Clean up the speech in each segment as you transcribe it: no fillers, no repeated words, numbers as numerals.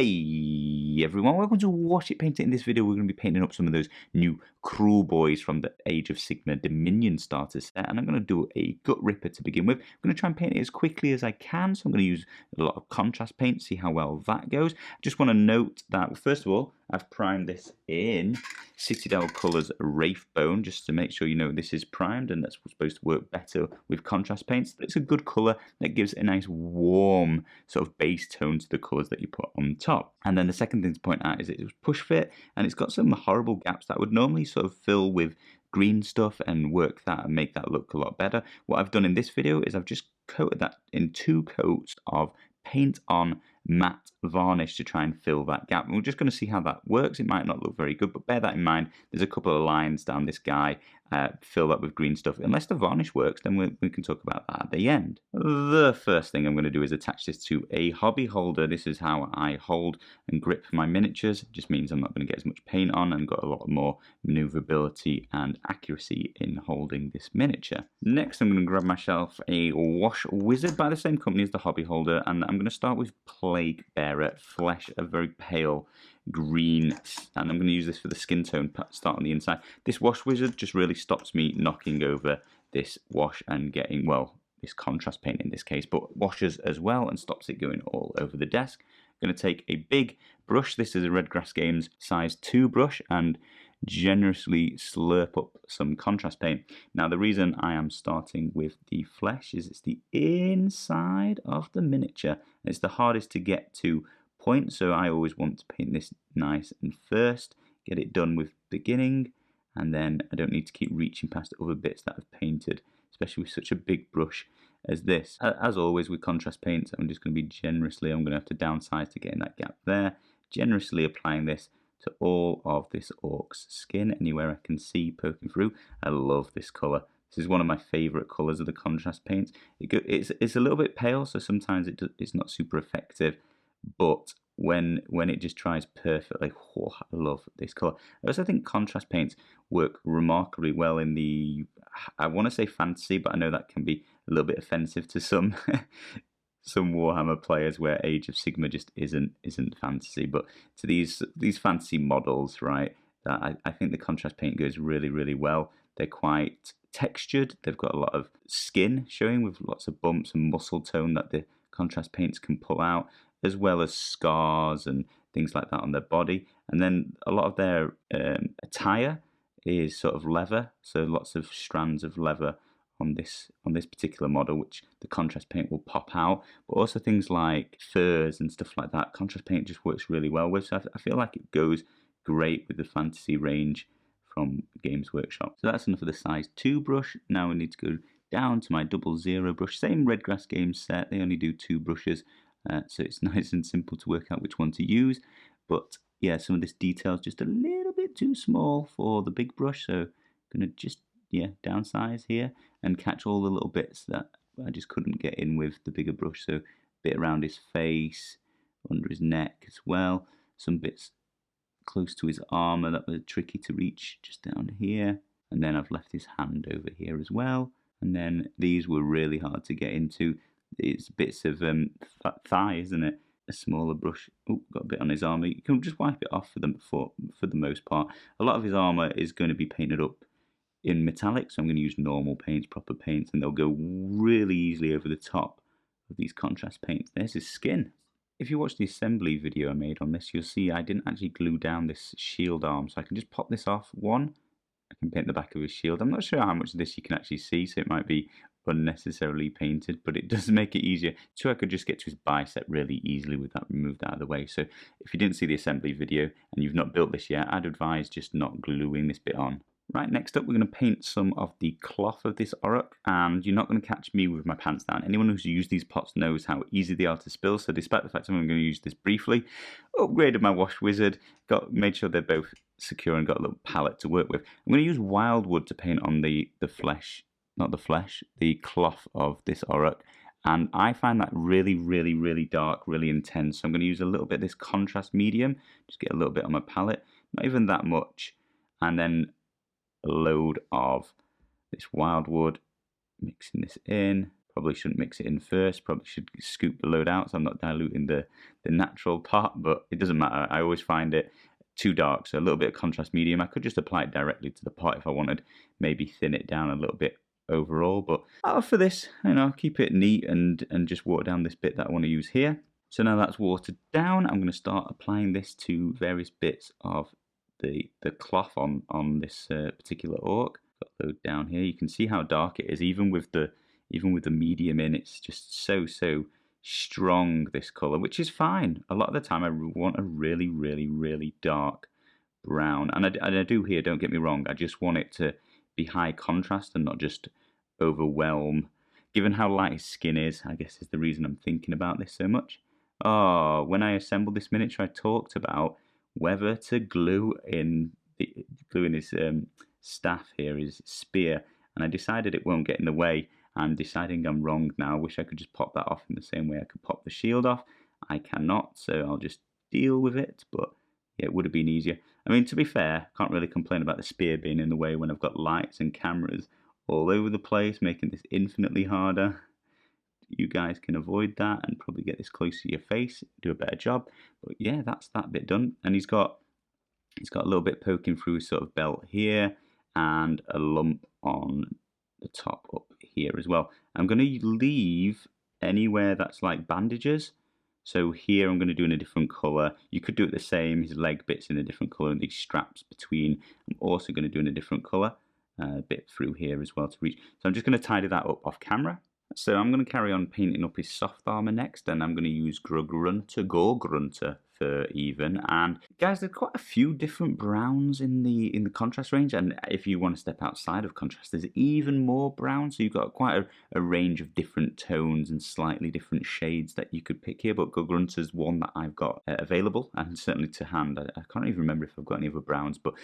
Hey everyone, welcome to Wash It Paint It. In this video we're going to be painting up some of those new cruel boys from the Age of Sigmar Dominion starter set, and I'm going to do a Gutripaz to begin with. I'm going to try and paint it as quickly as I can, so I'm going to use a lot of contrast paint, see how well that goes. I just want to note that first of all I've primed this in Citadel Colours Wraithbone just to make sure you know this is primed, and that's supposed to work better with contrast paints. It's a good colour that gives a nice warm sort of base tone to the colours that you put on top. And then the second thing to point out is it was push fit, and it's got some horrible gaps that would normally sort of fill with green stuff and work that and make that look a lot better. What I've done in this video is I've just coated that in 2 coats of paint on matte varnish to try and fill that gap, and we're just going to see how that works. It might not look very good, but bear that in mind. There's a couple of lines down this guy, fill that with green stuff. Unless the varnish works, then we can talk about that at the end. The first thing I'm going to do is attach this to a hobby holder. This is how I hold and grip my miniatures. It just means I'm not going to get as much paint on and got a lot more maneuverability and accuracy in holding this miniature. Next, I'm going to grab myself a wash wizard by the same company as the hobby holder, and I'm going to start with Plague Bearer Flesh, a very pale green, and I'm going to use this for the skin tone start on the inside. This wash wizard just really stops me knocking over this wash and getting, well, this contrast paint in this case, but washes as well and stops it going all over the desk. I'm going to take a big brush. This is a Redgrass Games size 2 brush, and generously slurp up some contrast paint. Now the reason I am starting with the flesh is it's the inside of the miniature. It's the hardest to get to point, so I always want to paint this nice and first, get it done with beginning, and then I don't need to keep reaching past other bits that I've painted, especially with such a big brush as this. As always with contrast paints, I'm just going to be generously, I'm going to have to downsize to get in that gap there, generously applying this to all of this orc's skin, anywhere I can see poking through. I love this colour. This is one of my favourite colours of the contrast paints. It's a little bit pale, so sometimes it's not super effective, but when it just tries perfectly, oh, I love this colour. I also think contrast paints work remarkably well in the, I want to say fantasy, but I know that can be a little bit offensive to some some Warhammer players where Age of Sigmar just isn't fantasy, but to these fantasy models, right, I think the contrast paint goes really well. They're quite textured, they've got a lot of skin showing with lots of bumps and muscle tone that the contrast paints can pull out, as well as scars and things like that on their body. And then a lot of their attire is sort of leather, so lots of strands of leather on this particular model, which the contrast paint will pop out, but also things like furs and stuff like that. Contrast paint just works really well with, so I feel like it goes great with the fantasy range from Games Workshop. So that's enough of the size 2 brush. Now we need to go down to my 00 brush. Same Redgrass Games set, they only do 2 brushes, so it's nice and simple to work out which one to use. But yeah, some of this detail is just a little bit too small for the big brush, so I'm going to just downsize here and catch all the little bits that I just couldn't get in with the bigger brush. So a bit around his face, under his neck as well, some bits close to his armour that were tricky to reach just down here, and then I've left his hand over here as well, and then these were really hard to get into. It's bits of thigh, isn't it? A smaller brush. Oh, got a bit on his armour. You can just wipe it off for the most part. A lot of his armour is going to be painted up in metallic, so I'm going to use normal paints, proper paints, and they'll go really easily over the top of these contrast paints. There's his skin. If you watch the assembly video I made on this, you'll see I didn't actually glue down this shield arm, so I can just pop this off. I can paint the back of his shield. I'm not sure how much of this you can actually see, so it might be unnecessarily painted, but it does make it easier. So I could just get to his bicep really easily with that removed out of the way. So if you didn't see the assembly video and you've not built this yet, I'd advise just not gluing this bit on. Right, next up we're going to paint some of the cloth of this Orruk, and you're not going to catch me with my pants down. Anyone who's used these pots knows how easy they are to spill, so despite the fact I'm going to use this briefly, upgraded my wash wizard, made sure they're both secure and got a little palette to work with. I'm going to use wildwood to paint on the flesh, not the flesh, the cloth of this Orruk, and I find that really dark, really intense, so I'm going to use a little bit of this contrast medium, just get a little bit on my palette, not even that much, and then a load of this wildwood, mixing this in, Probably shouldn't mix it in first, probably should scoop the load out so I'm not diluting the natural part, but it doesn't matter. I always find it too dark, so a little bit of contrast medium. I could just apply it directly to the pot if I wanted, maybe thin it down a little bit overall, but for this, keep it neat and just water down this bit that I want to use here. So now that's watered down, I'm going to start applying this to various bits of the cloth on this particular orc. Got load down here. You can see how dark it is, even with the medium in. It's just so strong, this color, which is fine. A lot of the time I want a really dark brown, and I do here, don't get me wrong, I just want it to be high contrast and not just overwhelm. Given how light his skin is, I guess is the reason I'm thinking about this so much. Oh, when I assembled this miniature, I talked about whether to glue in his staff here, his spear, and I decided it won't get in the way. I'm deciding I'm wrong now. I wish I could just pop that off in the same way I could pop the shield off. I cannot, so I'll just deal with it, but yeah, it would have been easier. I mean, to be fair, can't really complain about the spear being in the way when I've got lights and cameras all over the place, making this infinitely harder. You guys can avoid that and probably get this close to your face, do a better job. But yeah, that's that bit done. And he's got a little bit poking through his sort of belt here and a lump on the top up here as well. I'm going to leave anywhere that's like bandages. So here I'm going to do in a different colour. You could do it the same, his leg bits in a different colour and these straps between. I'm also going to do in a different colour, a bit through here as well to reach. So I'm just going to tidy that up off camera. So I'm going to carry on painting up his soft armour next, and I'm going to use Gore-Grunter for even. And guys, there's quite a few different browns in the contrast range, and if you want to step outside of contrast, there's even more brown. So you've got quite a range of different tones and slightly different shades that you could pick here. But Gore-Grunter's one that I've got available, and certainly to hand. I can't even remember if I've got any other browns, but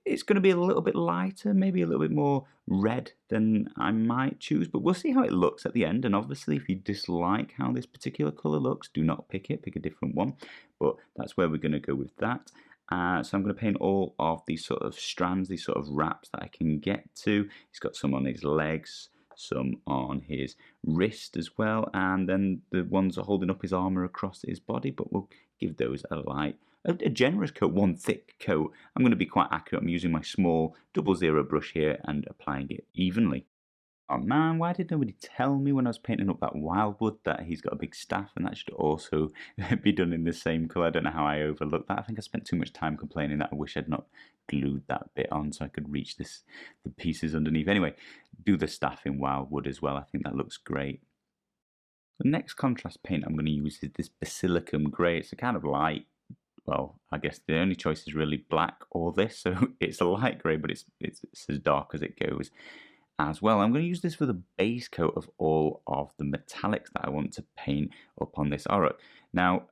it's going to be a little bit lighter, maybe a little bit more red than I might choose, but we'll see how it looks at the end. And obviously, if you dislike how this particular colour looks, do not pick it, pick a different one. But that's where we're going to go with that. So I'm going to paint all of these sort of strands, these sort of wraps that I can get to. He's got some on his legs, some on his wrist as well, and then the ones are holding up his armour across his body, but we'll give those a generous coat, one thick coat. I'm going to be quite accurate. I'm using my small 00 brush here and applying it evenly. Oh man, why did nobody tell me when I was painting up that wildwood that he's got a big staff, and that should also be done in the same colour? I don't know how I overlooked that. I think I spent too much time complaining that I wish I'd not glued that bit on so I could reach the pieces underneath. Anyway, do the staff in wildwood as well. I think that looks great. The next contrast paint I'm going to use is this Basilicum Grey. It's a kind of light, well, I guess the only choice is really black or this, so it's a light grey, but it's as dark as it goes as well. I'm going to use this for the base coat of all of the metallics that I want to paint up on this Orruk. Now,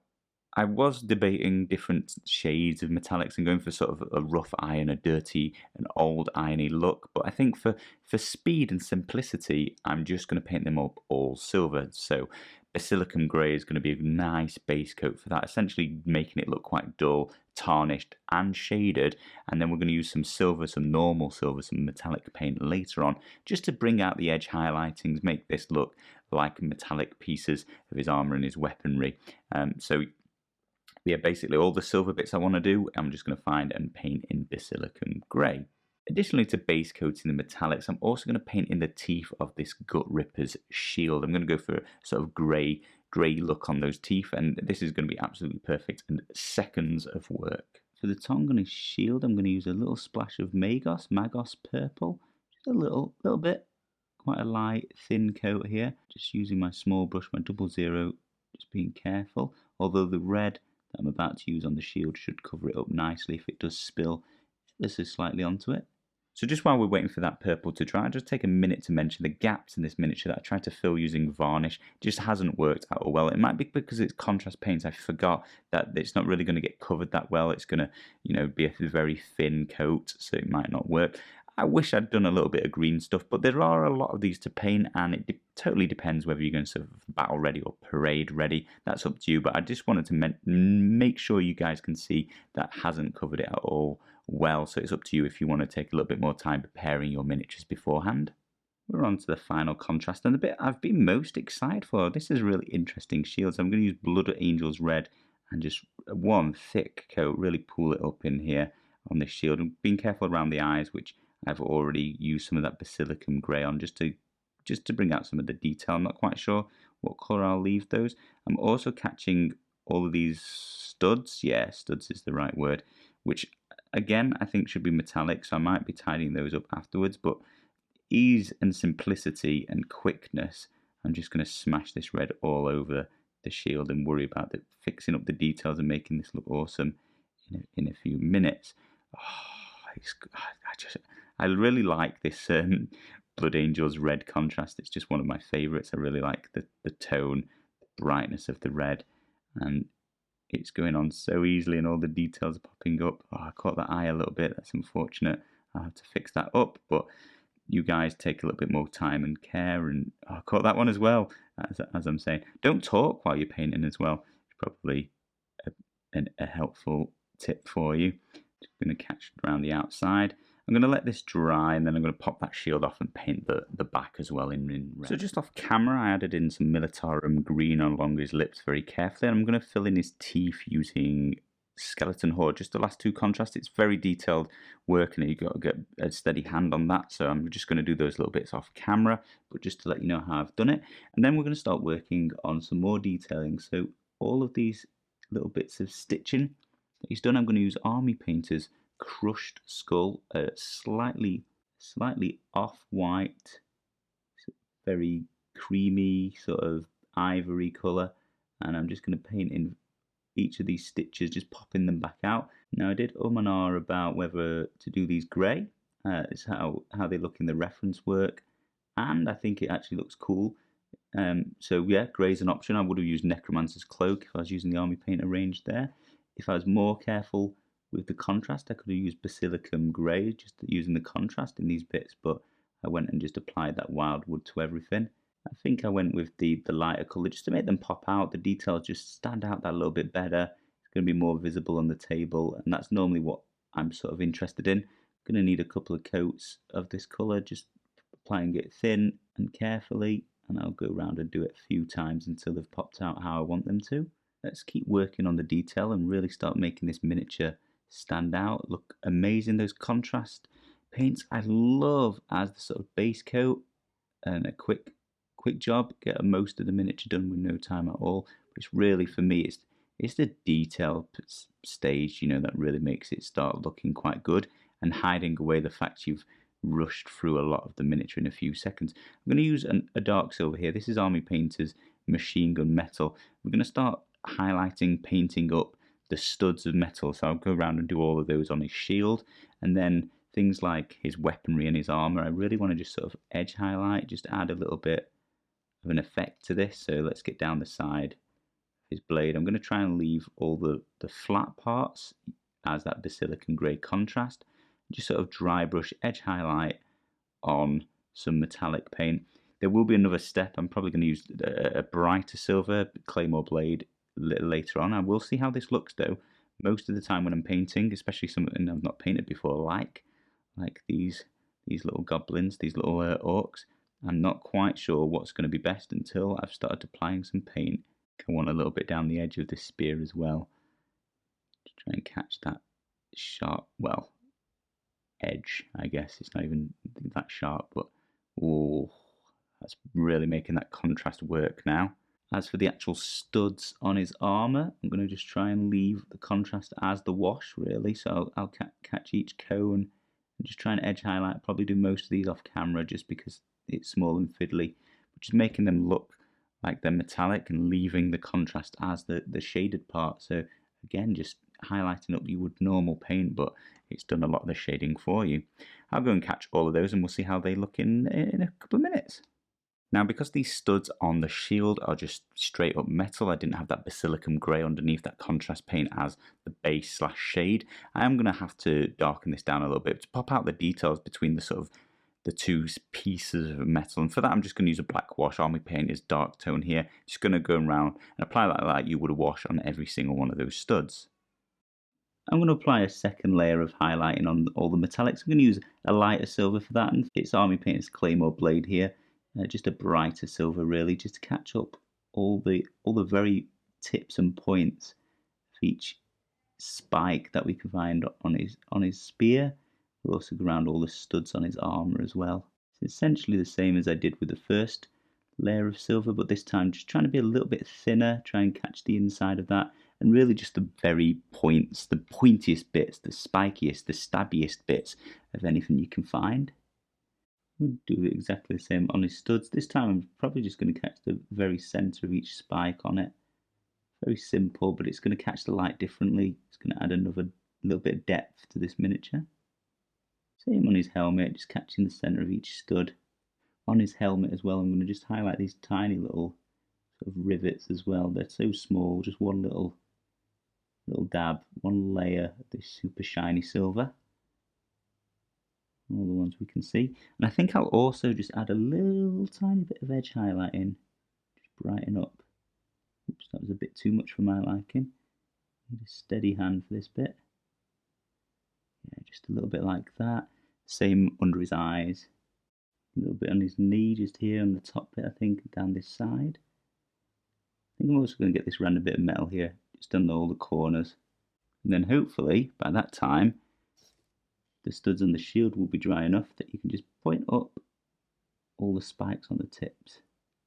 I was debating different shades of metallics and going for sort of a rough iron, a dirty, an old irony look, but I think for speed and simplicity, I'm just going to paint them up all silver. So Basilicum Grey is going to be a nice base coat for that, essentially making it look quite dull, tarnished and shaded, and then we're going to use some silver, some normal silver, some metallic paint later on, just to bring out the edge highlightings, make this look like metallic pieces of his armour and his weaponry. So yeah, basically all the silver bits I want to do, I'm just going to find and paint in Basilicum Grey. Additionally to base coating the metallics, I'm also going to paint in the teeth of this Gutrippaz shield. I'm going to go for a sort of grey look on those teeth, and this is going to be absolutely perfect and seconds of work. For the tongue on his shield, I'm going to use a little splash of Magos purple, just a little bit, quite a light, thin coat here. Just using my small brush, my 00, just being careful. Although the red that I'm about to use on the shield should cover it up nicely if it does spill this is slightly onto it. So just while we're waiting for that purple to dry, I'll just take a minute to mention the gaps in this miniature that I tried to fill using varnish. It just hasn't worked out well. It might be because it's contrast paint. I forgot that it's not really going to get covered that well. It's going to, be a very thin coat, so it might not work. I wish I'd done a little bit of green stuff, but there are a lot of these to paint, and it totally depends whether you're going to sort of battle ready or parade ready. That's up to you, but I just wanted to make sure you guys can see that hasn't covered it at all well, so it's up to you if you want to take a little bit more time preparing your miniatures beforehand. we're on to the final contrast and the bit I've been most excited for. This is a really interesting shield. So I'm going to use Blood Angels Red and just one thick coat, really pull it up in here on this shield. And being careful around the eyes, which I've already used some of that Basilicum Grey on just to bring out some of the detail. I'm not quite sure what colour I'll leave those. I'm also catching all of these studs. Yeah, studs is the right word, which again I think should be metallic, so I might be tidying those up afterwards, but ease and simplicity and quickness, I'm just going to smash this red all over the shield and worry about fixing up the details and making this look awesome in a few minutes. I really like this Blood Angels red contrast. It's just one of my favourites. I really like the tone, the brightness of the red, and it's going on so easily and all the details are popping up. I caught that eye a little bit. That's unfortunate. I'll have to fix that up, but you guys take a little bit more time and care, and I caught that one as well, as I'm saying. Don't talk while you're painting as well. It's probably a helpful tip for you. Just going to catch around the outside. I'm going to let this dry, and then I'm going to pop that shield off and paint the back as well in red. So just off camera, I added in some Militarum green along his lips very carefully, and I'm going to fill in his teeth using Skeleton Horde, just the last two contrasts. It's very detailed work and you've got to get a steady hand on that, so I'm just going to do those little bits off camera, but just to let you know how I've done it. And then we're going to start working on some more detailing. So all of these little bits of stitching that he's done, I'm going to use Army Painter's Crushed Skull, slightly off-white, very creamy sort of ivory colour, and I'm just going to paint in each of these stitches, just popping them back out. Now I did and ah about whether to do these grey, it's how they look in the reference work, and I think it actually looks cool. So yeah, grey's an option. I would have used Necromancer's Cloak if I was using the Army Painter range there. If I was more careful with the contrast, I could have used Basilicum Grey, just using the contrast in these bits, but I went and just applied that Wildwood to everything. I think I went with the lighter colour just to make them pop out. The details just stand out that little bit better. It's going to be more visible on the table, and that's normally what I'm sort of interested in. I'm going to need a couple of coats of this colour, just applying it thin and carefully, and I'll go around and do it a few times until they've popped out how I want them to. Let's keep working on the detail and really start making this miniature stand out, look amazing. Those contrast paints I love as the sort of base coat and a quick job, get most of the miniature done with no time at all. But it's really, for me, it's the detail stage, you know, that really makes it start looking quite good and hiding away the fact you've rushed through a lot of the miniature in a few seconds. I'm going to use a dark silver here. This is Army Painter's Machine Gun Metal. We're going to start highlighting, painting up the studs of metal. So I'll go around and do all of those on his shield, and then things like his weaponry and his armor, I really want to just sort of edge highlight, just add a little bit of an effect to this. So let's get down the side of his blade. I'm going to try and leave all the flat parts as that Basilicum Grey contrast. Just sort of dry brush edge highlight on some metallic paint. There will be another step. I'm probably going to use a brighter silver Claymore blade a little later on. I will see how this looks though. Most of the time when I'm painting, especially something I've not painted before, like these little goblins, these little orcs, I'm not quite sure what's going to be best until I've started applying some paint. I want a little bit down the edge of this spear as well, to try and catch that sharp, well, edge, I guess. It's not even that sharp, but oh, that's really making that contrast work now. As for the actual studs on his armour, I'm going to just try and leave the contrast as the wash, really. So I'll catch each cone and just try and edge highlight. Probably do most of these off camera just because it's small and fiddly, but just making them look like they're metallic and leaving the contrast as the shaded part. So again, just highlighting up you would normal paint, but it's done a lot of the shading for you. I'll go and catch all of those and we'll see how they look in a couple of minutes. Now, because these studs on the shield are just straight up metal, I didn't have that Basilicum Grey underneath that contrast paint as the base / shade. I am going to have to darken this down a little bit to pop out the details between the sort of the two pieces of metal, and for that I'm just going to use a black wash. Army Painter's dark tone here. Just going to go around and apply that like you would a wash on every single one of those studs. I'm going to apply a second layer of highlighting on all the metallics. I'm going to use a lighter silver for that, and it's Army Painter's Claymore blade here. Just a brighter silver really, just to catch up all the very tips and points of each spike that we can find on his spear. We'll also go around all the studs on his armor as well. It's essentially the same as I did with the first layer of silver, but this time just trying to be a little bit thinner, try and catch the inside of that, and really just the very points, the pointiest bits, the spikiest, the stabbiest bits of anything you can find. We'll do exactly the same on his studs. This time I'm probably just going to catch the very center of each spike on it. Very simple, but it's going to catch the light differently. It's going to add another little bit of depth to this miniature. Same on his helmet, just catching the center of each stud. On his helmet as well, I'm going to just highlight these tiny little sort of rivets as well. They're so small, just one little dab, one layer of this super shiny silver. All the ones we can see. And I think I'll also just add a little tiny bit of edge highlighting, just brighten up. Oops, that was a bit too much for my liking. Need a steady hand for this bit. Yeah, just a little bit like that. Same under his eyes. A little bit on his knee, just here on the top bit, I think, down this side. I think I'm also going to get this random bit of metal here, just on all the corners. And then hopefully, by that time, the studs on the shield will be dry enough that you can just point up all the spikes on the tips.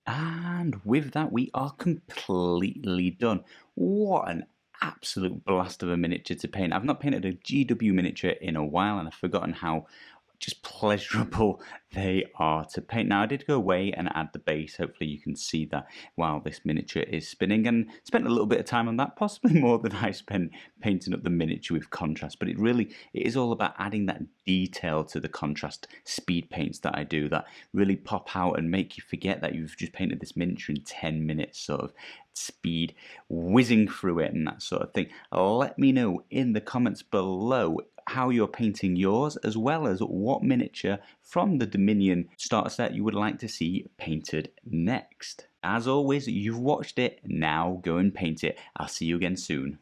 And with that, we are completely done. What an absolute blast of a miniature to paint. I've not painted a GW miniature in a while, and I've forgotten how just pleasurable they are to paint. Now I did go away and add the base. Hopefully you can see that while this miniature is spinning, and spent a little bit of time on that, possibly more than I spent painting up the miniature with contrast. But it is all about adding that detail to the contrast speed paints that I do that really pop out and make you forget that you've just painted this miniature in 10 minutes, sort of speed whizzing through it and that sort of thing. Let me know in the comments below how you're painting yours, as well as what miniature from the Dominion starter set you would like to see painted next. As always, you've watched it, now go and paint it. I'll see you again soon.